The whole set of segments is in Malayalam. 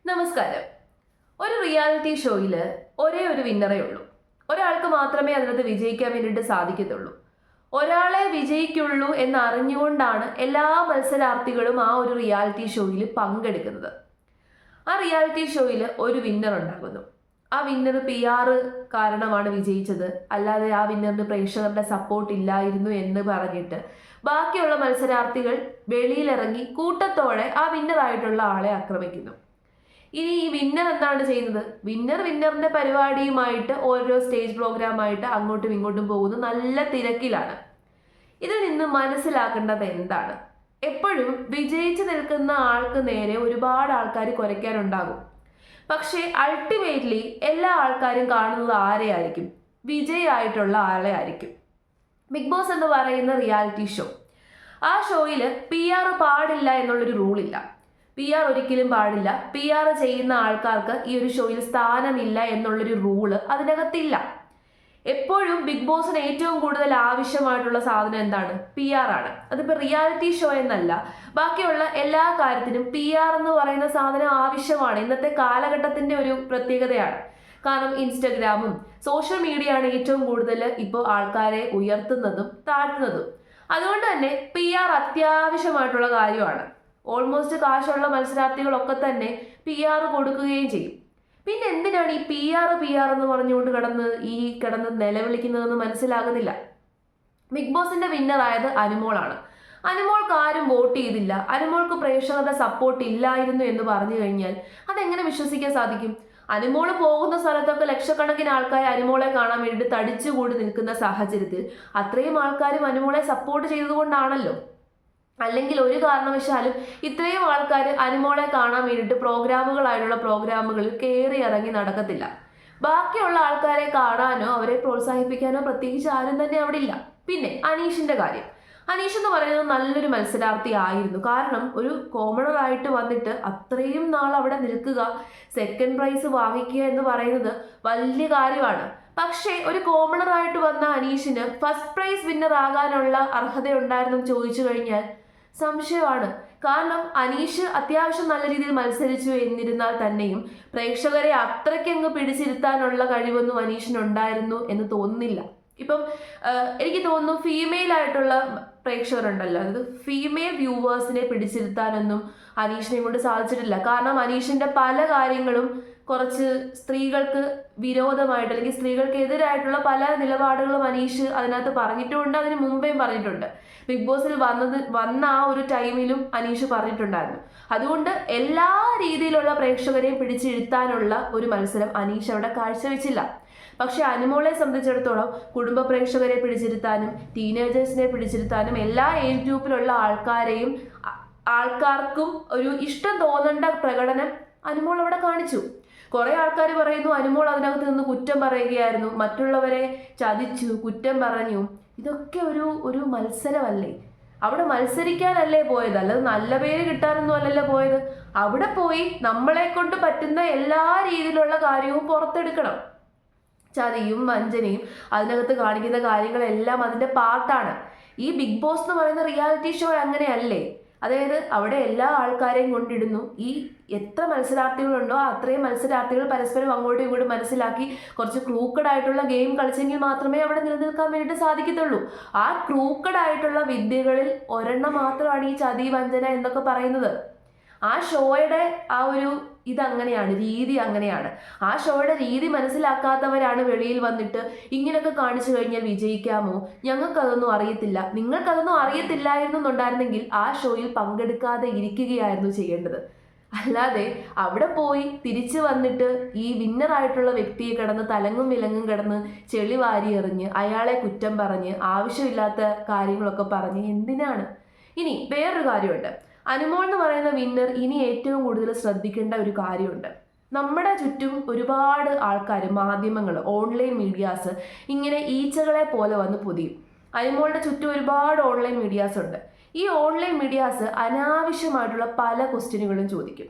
നമസ്കാരം. ഒരു റിയാലിറ്റി ഷോയിൽ ഒരേ ഒരു വിന്നറേ ഉള്ളൂ. ഒരാൾക്ക് മാത്രമേ അതിനകത്ത് വിജയിക്കാൻ വേണ്ടിയിട്ട് സാധിക്കത്തുള്ളൂ. ഒരാളെ വിജയിക്കുള്ളൂ എന്നറിഞ്ഞുകൊണ്ടാണ് എല്ലാ മത്സരാർത്ഥികളും ആ ഒരു റിയാലിറ്റി ഷോയിൽ പങ്കെടുക്കുന്നത്. ആ റിയാലിറ്റി ഷോയിൽ ഒരു വിന്നർ ഉണ്ടാകുന്നു. ആ വിന്നർ PR കാരണമാണ് വിജയിച്ചത്, അല്ലാതെ ആ വിന്നറിന് പ്രേക്ഷകരുടെ സപ്പോർട്ട് ഇല്ലായിരുന്നു എന്ന് പറഞ്ഞിട്ട് ബാക്കിയുള്ള മത്സരാർത്ഥികൾ വെളിയിലിറങ്ങി കൂട്ടത്തോടെ ആ വിന്നറായിട്ടുള്ള ആളെ ആക്രമിക്കുന്നു. ഇനി ഈ വിന്നർ എന്താണ് ചെയ്യുന്നത്? വിന്നറിന്റെ പരിപാടിയുമായിട്ട് ഓരോ സ്റ്റേജ് പ്രോഗ്രാമായിട്ട് അങ്ങോട്ടും ഇങ്ങോട്ടും പോകുന്നു, നല്ല തിരക്കിലാണ്. ഇതിൽ നിന്ന് മനസ്സിലാക്കേണ്ടത് എന്താണ്? എപ്പോഴും വിജയിച്ചു നിൽക്കുന്ന ആൾക്ക് നേരെ ഒരുപാട് ആൾക്കാർ കുരയ്ക്കാനുണ്ടാകും. പക്ഷേ അൾട്ടിമേറ്റ്ലി എല്ലാ ആൾക്കാരും കാണുന്നത് ആരെയായിരിക്കും? വിജയായിട്ടുള്ള ആളെ ആയിരിക്കും. ബിഗ് ബോസ് എന്ന് പറയുന്ന റിയാലിറ്റി ഷോ, ആ ഷോയിൽ PR പാടില്ല എന്നുള്ളൊരു റൂളില്ല. PR ഒരിക്കലും പാടില്ല. PR ചെയ്യുന്ന ആൾക്കാർക്ക് ഈ ഒരു ഷോയിൽ സ്ഥാനമില്ല എന്നുള്ളൊരു റൂള് അതിനകത്തില്ല. എപ്പോഴും ബിഗ് ബോസിന് ഏറ്റവും കൂടുതൽ ആവശ്യമായിട്ടുള്ള സാധനം എന്താണ്? PR ആണ്. അതിപ്പോൾ റിയാലിറ്റി ഷോ എന്നല്ല, ബാക്കിയുള്ള എല്ലാ കാര്യത്തിനും PR എന്ന് പറയുന്ന സാധനം ആവശ്യമാണ്. ഇന്നത്തെ കാലഘട്ടത്തിന്റെ ഒരു പ്രത്യേകതയാണ്. കാരണം ഇൻസ്റ്റഗ്രാമും സോഷ്യൽ മീഡിയയാണ് ഏറ്റവും കൂടുതൽ ഇപ്പോൾ ആൾക്കാരെ ഉയർത്തുന്നതും താഴ്ത്തുന്നതും. അതുകൊണ്ട് തന്നെ PR അത്യാവശ്യമായിട്ടുള്ള കാര്യമാണ്. ഓൾമോസ്റ്റ് കാശുള്ള മത്സരാർത്ഥികളൊക്കെ തന്നെ PR കൊടുക്കുകയും ചെയ്യും. പിന്നെ എന്തിനാണ് ഈ PR എന്ന് പറഞ്ഞുകൊണ്ട് കിടന്ന് നിലവിളിക്കുന്നതെന്ന് മനസ്സിലാകുന്നില്ല. ബിഗ് ബോസിന്റെ വിന്നറായത് അനുമോളാണ്. അനുമോൾക്ക് ആരും വോട്ട് ചെയ്തില്ല, അനുമോൾക്ക് പ്രേക്ഷകരുടെ സപ്പോർട്ട് ഇല്ലായിരുന്നു എന്ന് പറഞ്ഞു കഴിഞ്ഞാൽ അതെങ്ങനെ വിശ്വസിക്കാൻ സാധിക്കും? അനുമോള് പോകുന്ന സ്ഥലത്തൊക്കെ ലക്ഷക്കണക്കിന് ആൾക്കാർ അനുമോളെ കാണാൻ വേണ്ടിയിട്ട് തടിച്ചുകൂടി നിൽക്കുന്ന സാഹചര്യത്തിൽ അത്രയും ആൾക്കാരും അനുമോളെ സപ്പോർട്ട് ചെയ്തതുകൊണ്ടാണല്ലോ. അല്ലെങ്കിൽ ഒരു കാരണവശാലും ഇത്രയും ആൾക്കാർ അനുമോളെ കാണാൻ വേണ്ടിയിട്ട് പ്രോഗ്രാമുകളിൽ കയറി ഇറങ്ങി നടക്കത്തില്ല. ബാക്കിയുള്ള ആൾക്കാരെ കാണാനോ അവരെ പ്രോത്സാഹിപ്പിക്കാനോ പ്രത്യേകിച്ച് ആരും തന്നെ അവിടെ ഇല്ല. പിന്നെ അനീഷിന്റെ കാര്യം. അനീഷ് എന്ന് പറയുന്നത് നല്ലൊരു മത്സരാർത്ഥി ആയിരുന്നു. കാരണം ഒരു കോമണർ ആയിട്ട് വന്നിട്ട് അത്രയും നാൾ അവിടെ നിൽക്കുക, സെക്കൻഡ് പ്രൈസ് വാങ്ങിക്കുക എന്ന് പറയുന്നത് വലിയ കാര്യമാണ്. പക്ഷേ ഒരു കോമണർ ആയിട്ട് വന്ന അനീഷിന് ഫസ്റ്റ് പ്രൈസ് വിന്നർ ആകാനുള്ള അർഹത ഉണ്ടായിരുന്നു ചോദിച്ചു കഴിഞ്ഞാൽ സംശയമാണ്. കാരണം അനീഷ് അത്യാവശ്യം നല്ല രീതിയിൽ മത്സരിച്ചു എന്നിരുന്നാൽ തന്നെയും പ്രേക്ഷകരെ അത്രയ്ക്കങ്ങ് പിടിച്ചിരുത്താനുള്ള കഴിവൊന്നും അനീഷിനുണ്ടായിരുന്നു എന്ന് തോന്നുന്നില്ല. ഇപ്പം എനിക്ക് തോന്നുന്നു ഫീമെയിൽ ആയിട്ടുള്ള പ്രേക്ഷകരുണ്ടല്ലോ, അതായത് ഫീമെയിൽ വ്യൂവേഴ്സിനെ പിടിച്ചിരുത്താനൊന്നും അനീഷിനെ കൊണ്ട് സാധിച്ചിട്ടില്ല. കാരണം അനീഷിന്റെ പല കാര്യങ്ങളും കുറച്ച് സ്ത്രീകൾക്ക് വിരോധമായിട്ട് അല്ലെങ്കിൽ സ്ത്രീകൾക്ക് എതിരായിട്ടുള്ള പല നിലപാടുകളും അനീഷ് അതിനകത്ത് പറഞ്ഞിട്ടുമുണ്ട്, അതിന് മുമ്പേയും പറഞ്ഞിട്ടുണ്ട്. ബിഗ് ബോസിൽ വന്ന ആ ഒരു ടൈമിലും അനീഷ് പറഞ്ഞിട്ടുണ്ടായിരുന്നു. അതുകൊണ്ട് എല്ലാ രീതിയിലുള്ള പ്രേക്ഷകരെയും പിടിച്ചിരുത്താനുള്ള ഒരു മത്സരം അനീഷ് അവിടെ കാഴ്ചവെച്ചില്ല. പക്ഷെ അനുമോളെ സംബന്ധിച്ചിടത്തോളം കുടുംബ പ്രേക്ഷകരെ പിടിച്ചിരുത്താനും ടീനേജേഴ്സിനെ പിടിച്ചിരുത്താനും എല്ലാ ഏജ് ഗ്രൂപ്പിലുള്ള ആൾക്കാർക്കും ഒരു ഇഷ്ടം തോന്നേണ്ട പ്രകടനം അനുമോൾ അവിടെ കാണിച്ചു. കുറെ ആൾക്കാർ പറയുന്നു അനുമോൾ അതിനകത്ത് നിന്ന് കുറ്റം പറയുകയായിരുന്നു, മറ്റുള്ളവരെ ചതിച്ചു, കുറ്റം പറഞ്ഞു. ഇതൊക്കെ ഒരു മത്സരമല്ലേ? അവിടെ മത്സരിക്കാനല്ലേ പോയത്, അല്ലാതെ നല്ല പേര് കിട്ടാനൊന്നും അല്ലല്ലോ പോയത്. അവിടെ പോയി നമ്മളെ കൊണ്ട് പറ്റുന്ന എല്ലാ രീതിയിലുള്ള കാര്യവും പുറത്തെടുക്കണം. ചതിയും വഞ്ചനയും അതിനകത്ത് കാണിക്കുന്ന കാര്യങ്ങളെല്ലാം അതിന്റെ പാർട്ടാണ്. ഈ ബിഗ് ബോസ് എന്ന് പറയുന്ന റിയാലിറ്റി ഷോ അങ്ങനെയല്ലേ? അതായത് അവിടെ എല്ലാ ആൾക്കാരെയും കൊണ്ടിടുന്നു. ഈ എത്ര മത്സരാർത്ഥികളുണ്ടോ അത്രയും മത്സരാർത്ഥികൾ പരസ്പരം അങ്ങോട്ടും ഇങ്ങോട്ടും മനസ്സിലാക്കി കുറച്ച് ക്രൂക്കഡ് ആയിട്ടുള്ള ഗെയിം കളിച്ചെങ്കിൽ മാത്രമേ അവിടെ നിലനിൽക്കാൻ വേണ്ടിയിട്ട് സാധിക്കത്തുള്ളൂ. ആ ക്രൂക്കഡ് ആയിട്ടുള്ള വിദ്യകളിൽ ഒരെണ്ണം മാത്രമാണ് ഈ ചതി വഞ്ചന എന്നൊക്കെ പറയുന്നത്. ആ ഷോയുടെ ആ ഒരു ഇതങ്ങനെയാണ്, രീതി അങ്ങനെയാണ്. ആ ഷോയുടെ രീതി മനസ്സിലാക്കാത്തവരാണ് വെളിയിൽ വന്നിട്ട് ഇങ്ങനെയൊക്കെ കാണിച്ചു കഴിഞ്ഞാൽ വിജയിക്കാമോ, ഞങ്ങൾക്കതൊന്നും അറിയത്തില്ല, നിങ്ങൾക്കതൊന്നും അറിയത്തില്ലായിരുന്നുണ്ടായിരുന്നെങ്കിൽ ആ ഷോയിൽ പങ്കെടുക്കാതെ ഇരിക്കുകയായിരുന്നു ചെയ്യേണ്ടത്. അല്ലാതെ അവിടെ പോയി തിരിച്ചു വന്നിട്ട് ഈ വിന്നറായിട്ടുള്ള വ്യക്തിയെ കിടന്ന് തലങ്ങും വിലങ്ങും കിടന്ന് ചെളി വാരി എറിഞ്ഞ് അയാളെ കുറ്റം പറഞ്ഞ് ആവശ്യമില്ലാത്ത കാര്യങ്ങളൊക്കെ പറഞ്ഞ് എന്തിനാണ്? ഇനി വേറൊരു കാര്യമുണ്ട്. അനുമോൾ എന്ന് പറയുന്ന വിന്നർ ഇനി ഏറ്റവും കൂടുതൽ ശ്രദ്ധിക്കേണ്ട ഒരു കാര്യമുണ്ട്. നമ്മുടെ ചുറ്റും ഒരുപാട് ആൾക്കാർ, മാധ്യമങ്ങൾ, ഓൺലൈൻ മീഡിയാസ് ഇങ്ങനെ ഈച്ചകളെ പോലെ വന്ന് പൊതിയും. അനുമോളുടെ ചുറ്റും ഒരുപാട് ഓൺലൈൻ മീഡിയാസ് ഉണ്ട്. ഈ ഓൺലൈൻ മീഡിയാസ് അനാവശ്യമായിട്ടുള്ള പല ക്വസ്റ്റ്യനുകളും ചോദിക്കും.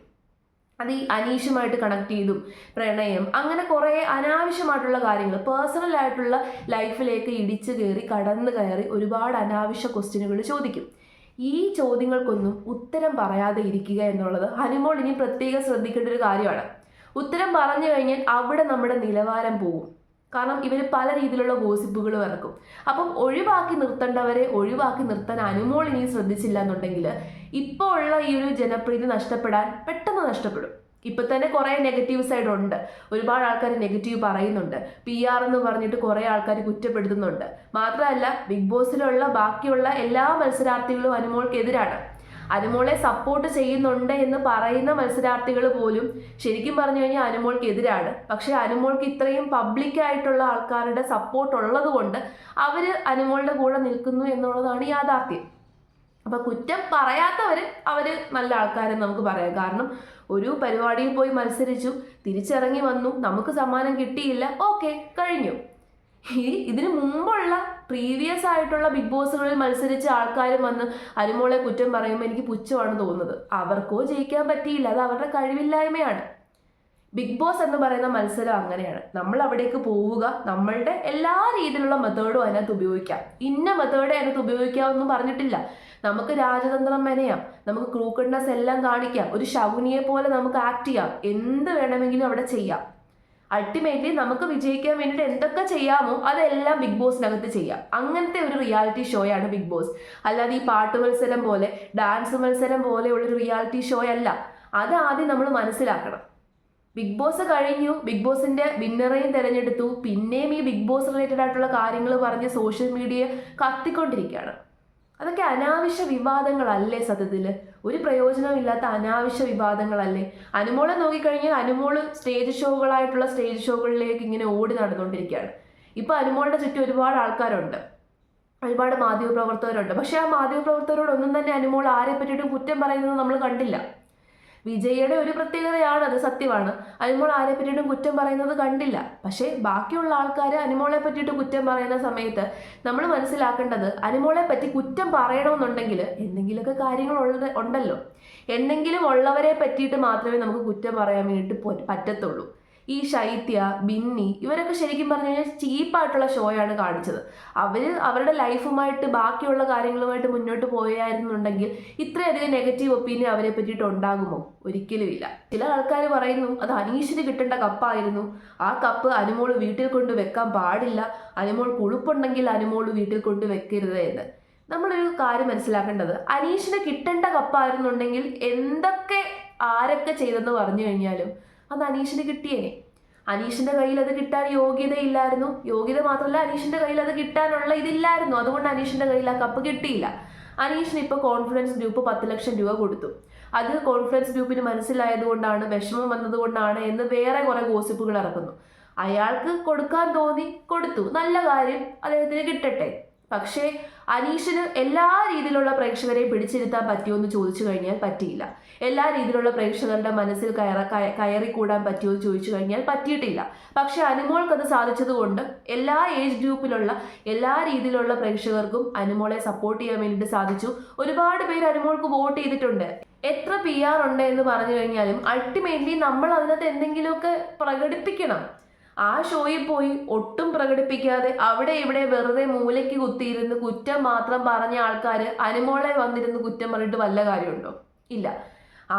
അത് ഈ അനീഷുമായിട്ട് കണക്ട് ചെയ്തും പ്രണയം അങ്ങനെ കുറേ അനാവശ്യമായിട്ടുള്ള കാര്യങ്ങൾ, പേഴ്സണൽ ആയിട്ടുള്ള ലൈഫിലേക്ക് ഇടിച്ചു കയറി കടന്നു കയറി ഒരുപാട് അനാവശ്യ ക്വസ്റ്റ്യനുകൾ ചോദിക്കും. ഈ ചോദ്യങ്ങൾക്കൊന്നും ഉത്തരം പറയാതെ ഇരിക്കുക എന്നുള്ളത് അനുമോൾ ഇനി പ്രത്യേകം ശ്രദ്ധിക്കേണ്ട ഒരു കാര്യമാണ്. ഉത്തരം പറഞ്ഞു കഴിഞ്ഞാൽ അവിടെ നമ്മുടെ നിലവാരം പോകും. കാരണം ഇവർ പല രീതിയിലുള്ള ഗോസിപ്പുകൾ ഇറക്കും. അപ്പം ഒഴിവാക്കി നിർത്തേണ്ടവരെ ഒഴിവാക്കി നിർത്താൻ അനുമോൾ ഇനി ശ്രദ്ധിച്ചില്ല എന്നുണ്ടെങ്കിൽ ഇപ്പോൾ ഉള്ള ഈ ഒരു ജനപ്രീതി നഷ്ടപ്പെടാൻ പെട്ടെന്ന് നഷ്ടപ്പെടും. ഇപ്പൊ തന്നെ കുറെ നെഗറ്റീവ് സൈഡ് ഉണ്ട്. ഒരുപാട് ആൾക്കാർ നെഗറ്റീവ് പറയുന്നുണ്ട്. PR എന്ന് പറഞ്ഞിട്ട് കുറെ ആൾക്കാർ കുറ്റപ്പെടുത്തുന്നുണ്ട്. മാത്രമല്ല ബിഗ് ബോസിലുള്ള ബാക്കിയുള്ള എല്ലാ മത്സരാർത്ഥികളും അനുമോൾക്കെതിരാണ്. അനുമോളെ സപ്പോർട്ട് ചെയ്യുന്നുണ്ട് എന്ന് പറയുന്ന മത്സരാർത്ഥികൾ പോലും ശരിക്കും പറഞ്ഞു കഴിഞ്ഞാൽ അനുമോൾക്കെതിരാണ്. പക്ഷെ അനുമോൾക്ക് ഇത്രയും പബ്ലിക്കായിട്ടുള്ള ആൾക്കാരുടെ സപ്പോർട്ട് ഉള്ളത് കൊണ്ട് അവര് അനുമോളുടെ കൂടെ നിൽക്കുന്നു എന്നുള്ളതാണ് യാഥാർത്ഥ്യം. അപ്പൊ കുറ്റം അവര് നല്ല ആൾക്കാരെന്ന് നമുക്ക് പറയാം. കാരണം ഒരു പരിപാടിയിൽ പോയി മത്സരിച്ചു, തിരിച്ചിറങ്ങി വന്നു, നമുക്ക് സമ്മാനം കിട്ടിയില്ല, ഓക്കെ, കഴിഞ്ഞു. ഇതിനു മുമ്പുള്ള പ്രീവിയസ് ആയിട്ടുള്ള ബിഗ് ബോസുകളിൽ മത്സരിച്ച ആൾക്കാരും വന്ന് അനുമോളെ കുറ്റം പറയുമ്പോൾ എനിക്ക് പുച്ഛമാണ് തോന്നുന്നത്. അവർക്കോ ജയിക്കാൻ പറ്റിയില്ല, അത് അവരുടെ കഴിവില്ലായ്മയാണ്. ബിഗ് ബോസ് എന്ന് പറയുന്ന മത്സരം അങ്ങനെയാണ്. നമ്മൾ അവിടേക്ക് പോവുക, നമ്മളുടെ എല്ലാ രീതിയിലുള്ള മെത്തേഡും അതിനകത്ത് ഉപയോഗിക്കാം. ഇന്ന മെത്തേഡ് അതിനകത്ത് ഉപയോഗിക്കാമെന്നും പറഞ്ഞിട്ടില്ല. നമുക്ക് രാജതന്ത്രം മെനയാം, നമുക്ക് ക്രൂക്കഡ്നെസ് എല്ലാം കാണിക്കാം, ഒരു ശകുനിയെ പോലെ നമുക്ക് ആക്ട് ചെയ്യാം, എന്ത് വേണമെങ്കിലും അവിടെ ചെയ്യാം. അൾട്ടിമേറ്റ്ലി നമുക്ക് വിജയിക്കാൻ വേണ്ടിയിട്ട് എന്തൊക്കെ ചെയ്യാമോ അതെല്ലാം ബിഗ് ബോസിനകത്ത് ചെയ്യാം. അങ്ങനത്തെ ഒരു റിയാലിറ്റി ഷോയാണ് ബിഗ് ബോസ്. അല്ലാതെ ഈ പാട്ട് മത്സരം പോലെ ഡാൻസ് മത്സരം പോലെയുള്ളൊരു റിയാലിറ്റി ഷോ അല്ല. അത് ആദ്യം നമ്മൾ മനസ്സിലാക്കണം. ബിഗ് ബോസ് കഴിഞ്ഞു, ബിഗ് ബോസിന്റെ വിന്നറേയും തിരഞ്ഞെടുത്തു, പിന്നെയും ഈ ബിഗ് ബോസ് റിലേറ്റഡ് ആയിട്ടുള്ള കാര്യങ്ങൾ പറഞ്ഞ് സോഷ്യൽ മീഡിയ കത്തിക്കൊണ്ടിരിക്കുകയാണ്. അതൊക്കെ അനാവശ്യ വിവാദങ്ങളല്ലേ? സത്യത്തിൽ ഒരു പ്രയോജനമില്ലാത്ത അനാവശ്യ വിവാദങ്ങളല്ലേ? അനുമോളെ നോക്കിക്കഴിഞ്ഞാൽ അനുമോള് സ്റ്റേജ് ഷോകളിലേക്ക് ഇങ്ങനെ ഓടി നടന്നുകൊണ്ടിരിക്കുകയാണ്. ഇപ്പൊ അനുമോളുടെ ചുറ്റും ഒരുപാട് ആൾക്കാരുണ്ട്, ഒരുപാട് മാധ്യമപ്രവർത്തകരുണ്ട്. പക്ഷെ ആ മാധ്യമപ്രവർത്തകരോടൊന്നും തന്നെ അനുമോൾ ആരെ പറ്റിയിട്ടും കുറ്റം പറയുന്നത് നമ്മൾ കണ്ടില്ല. വിജയുടെ ഒരു പ്രത്യേകതയാണ്, അത് സത്യമാണ്. അനുമോൾ ആരെ പറ്റിയിട്ടും കുറ്റം പറയുന്നത് കണ്ടില്ല. പക്ഷേ ബാക്കിയുള്ള ആൾക്കാർ അനുമോളെ പറ്റിയിട്ട് കുറ്റം പറയുന്ന സമയത്ത് നമ്മൾ മനസ്സിലാക്കേണ്ടത്, അനുമോളെ പറ്റി കുറ്റം പറയണമെന്നുണ്ടെങ്കിൽ എന്തെങ്കിലുമൊക്കെ കാര്യങ്ങൾ ഉണ്ടല്ലോ. എന്തെങ്കിലും ഉള്ളവരെ പറ്റിയിട്ട് മാത്രമേ നമുക്ക് കുറ്റം പറയാൻ വേണ്ടിയിട്ട് പറ്റത്തുള്ളൂ. ഈ ശൈത്യ, ബിന്നി ഇവരൊക്കെ ശരിക്കും പറഞ്ഞു കഴിഞ്ഞാൽ ചീപ്പായിട്ടുള്ള ഷോയാണ് കാണിച്ചത്. അവരുടെ ലൈഫുമായിട്ട് ബാക്കിയുള്ള കാര്യങ്ങളുമായിട്ട് മുന്നോട്ട് പോയായിരുന്നുണ്ടെങ്കിൽ ഇത്രയധികം നെഗറ്റീവ് ഒപ്പീനിയൻ അവരെ പറ്റിയിട്ട് ഉണ്ടാകുമോ? ഒരിക്കലുമില്ല. ചില ആൾക്കാർ പറയുന്നു അത് അനീഷിന് കിട്ടേണ്ട കപ്പായിരുന്നു, ആ കപ്പ് അനുമോൾ വീട്ടിൽ കൊണ്ട് വെക്കാൻ പാടില്ല, അനുമോൾ കുളുപ്പുണ്ടെങ്കിൽ അനുമോൾ വീട്ടിൽ കൊണ്ട് വെക്കരുത് എന്ന്. നമ്മളൊരു കാര്യം മനസ്സിലാക്കേണ്ടത്, അനീഷിന് കിട്ടേണ്ട കപ്പായിരുന്നുണ്ടെങ്കിൽ ആരൊക്കെ ചെയ്തെന്ന് പറഞ്ഞു കഴിഞ്ഞാലും അത് അനീഷിന് കിട്ടിയേനെ. അനീഷിന്റെ കയ്യിൽ അത് കിട്ടാൻ യോഗ്യതയില്ലായിരുന്നു. യോഗ്യത മാത്രമല്ല, അനീഷിന്റെ കയ്യിൽ അത് കിട്ടാനുള്ള ഇതില്ലായിരുന്നു. അതുകൊണ്ട് അനീഷിന്റെ കയ്യിൽ ആ കപ്പ് കിട്ടിയില്ല. അനീഷിന് ഇപ്പോൾ കോൺഫിഡൻസ് ഗ്രൂപ്പ് 10 ലക്ഷം രൂപ കൊടുത്തു. അത് കോൺഫിഡൻസ് ഗ്രൂപ്പിന് മനസ്സിലായതുകൊണ്ടാണ്, വിഷമം വന്നതുകൊണ്ടാണ് എന്ന് വേറെ കുറെ ഗോസിപ്പുകൾ ഇറക്കുന്നു. അയാൾക്ക് കൊടുക്കാൻ തോന്നി, കൊടുത്തു, നല്ല കാര്യം, അദ്ദേഹത്തിന് കിട്ടട്ടെ. പക്ഷേ അനീഷിന് എല്ലാ രീതിയിലുള്ള പ്രേക്ഷകരെയും പിടിച്ചിരുത്താൻ പറ്റുമോ എന്ന് ചോദിച്ചു കഴിഞ്ഞാൽ പറ്റിയില്ല. എല്ലാ രീതിയിലുള്ള പ്രേക്ഷകരുടെ മനസ്സിൽ കയറിക്കൂടാൻ പറ്റുമോ എന്ന് ചോദിച്ചു കഴിഞ്ഞാൽ പറ്റിയിട്ടില്ല. പക്ഷെ അനുമോൾക്ക് അത് സാധിച്ചതുകൊണ്ട് എല്ലാ ഏജ് ഗ്രൂപ്പിലുള്ള എല്ലാ രീതിയിലുള്ള പ്രേക്ഷകർക്കും അനുമോളെ സപ്പോർട്ട് ചെയ്യാൻ വേണ്ടിയിട്ട് സാധിച്ചു. ഒരുപാട് പേര് അനുമോൾക്ക് വോട്ട് ചെയ്തിട്ടുണ്ട്. എത്ര PR ഉണ്ട് എന്ന് പറഞ്ഞു കഴിഞ്ഞാലും അൾട്ടിമേറ്റ്ലി നമ്മൾ അതിനകത്ത് എന്തെങ്കിലുമൊക്കെ പ്രകടിപ്പിക്കണം. ആ ഷോയിൽ പോയി ഒട്ടും പ്രകടിപ്പിക്കാതെ അവിടെ ഇവിടെ വെറുതെ മൂലയ്ക്ക് കുത്തിയിരുന്ന് കുറ്റം മാത്രം പറഞ്ഞ ആൾക്കാർ അനുമോളെ വന്നിരുന്ന് കുറ്റം പറഞ്ഞിട്ട് വല്ല കാര്യമുണ്ടോ? ഇല്ല.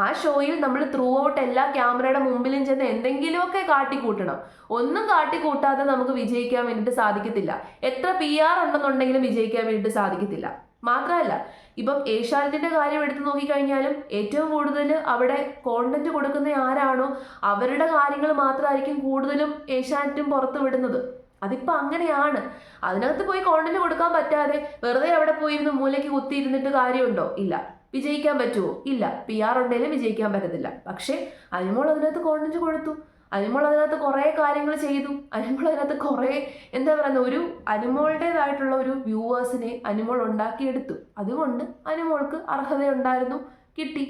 ആ ഷോയിൽ നമ്മൾ ത്രൂ ഔട്ട് എല്ലാ ക്യാമറയുടെ മുമ്പിലും ചെന്ന് എന്തെങ്കിലുമൊക്കെ കാട്ടിക്കൂട്ടണം. ഒന്നും കാട്ടിക്കൂട്ടാതെ നമുക്ക് വിജയിക്കാൻ വേണ്ടിയിട്ട് സാധിക്കത്തില്ല. എത്ര PR ഉണ്ടെന്നുണ്ടെങ്കിലും വിജയിക്കാൻ വേണ്ടിയിട്ട് സാധിക്കത്തില്ല. മാത്രമല്ല, ഇപ്പം ഏഷ്യാനെറ്റിന്റെ കാര്യം എടുത്തു നോക്കിക്കഴിഞ്ഞാലും ഏറ്റവും കൂടുതൽ അവിടെ കോണ്ടന്റ് കൊടുക്കുന്ന ആരാണോ അവരുടെ കാര്യങ്ങൾ മാത്രമായിരിക്കും കൂടുതലും ഏഷ്യാനെറ്റും പുറത്തു വിടുന്നത്. അതിപ്പോൾ അങ്ങനെയാണ്. അതിനകത്ത് പോയി കോണ്ടന്റ് കൊടുക്കാൻ പറ്റാതെ വെറുതെ അവിടെ പോയിരുന്ന് മൂലയ്ക്ക് കുത്തിയിരുന്നിട്ട് കാര്യമുണ്ടോ? ഇല്ല. വിജയിക്കാൻ പറ്റുമോ? ഇല്ല. PR ഉണ്ടെങ്കിലും വിജയിക്കാൻ പറ്റത്തില്ല. പക്ഷേ അനുമോൾ അതിനകത്ത് കോണ്ടന്റ് കൊടുത്തു, അനുമോൾ അതിനകത്ത് കുറേ കാര്യങ്ങൾ ചെയ്തു, അനുമോൾ അതിനകത്ത് കുറേ ഒരു അനുമോളുടേതായിട്ടുള്ള ഒരു വ്യൂവേഴ്സിനെ അനുമോൾ ഉണ്ടാക്കിയെടുത്തു. അതുകൊണ്ട് അനുമോൾക്ക് അർഹതയുണ്ടായിരുന്നു, കിട്ടി.